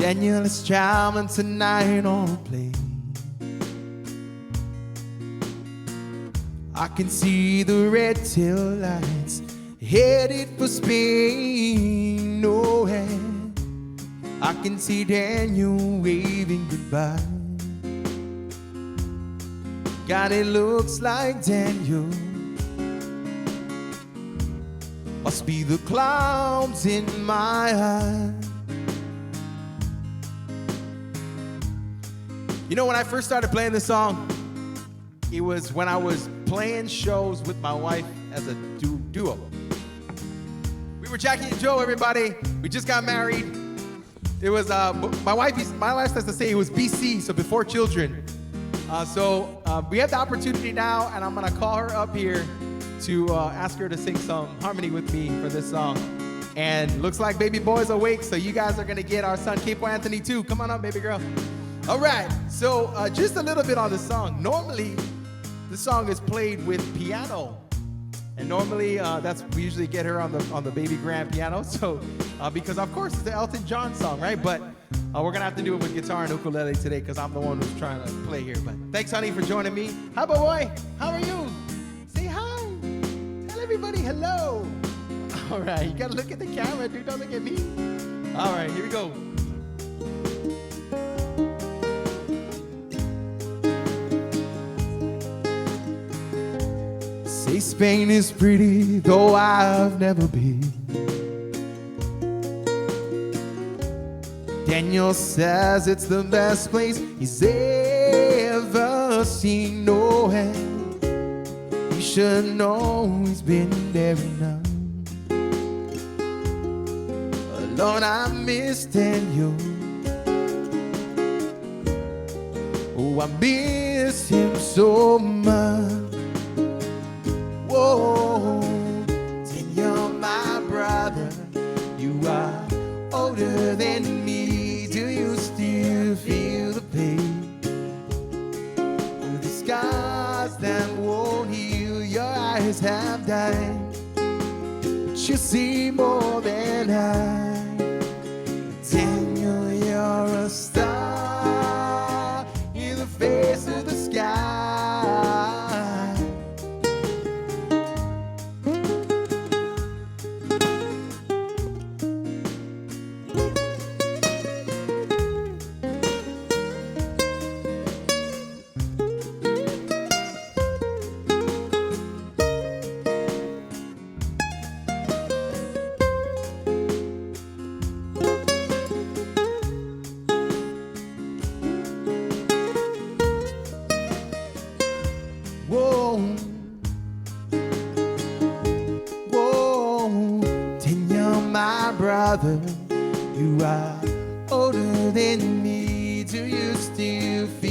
Daniel is jamming tonight on a plane. I can see the red tail lights headed for Spain. Oh, and I can see Daniel waving goodbye. God, it looks like Daniel must be the clouds in my eyes. You know, when I first started playing this song, it was when I was playing shows with my wife as a duo. We were Jackie and Joe, everybody. We just got married. It was, my wife likes to say it was BC, so before children. So we have the opportunity now, and I'm gonna call her up here to ask her to sing some harmony with me for this song. And looks like baby boy's awake, so you guys are gonna get our son Capo Anthony too. Come on up, baby girl. All right, so just a little bit on the song. Normally, the song is played with piano, and normally we usually get her on the baby grand piano. So because of course it's the Elton John song, right? But we're gonna have to do it with guitar and ukulele today because I'm the one who's trying to play here. But thanks, honey, for joining me. Hi, boy. How are you? Say hi. Tell everybody hello. All right, you gotta look at the camera, dude. Don't look at me. All right, here we go. Say Spain is pretty, though I've never been. Daniel says it's the best place he's ever seen. No, and he should know he's been there enough. Lord, I miss Daniel. Oh, I miss him so much. Whoa, Daniel, my brother, you are older than me. Do you still feel the pain? The scars that won't heal, your eyes have died, but you see more than I. Daniel, you're a star in the face of the sky. Whoa, whoa, Daniel, my brother, you are older than me. Do you still feel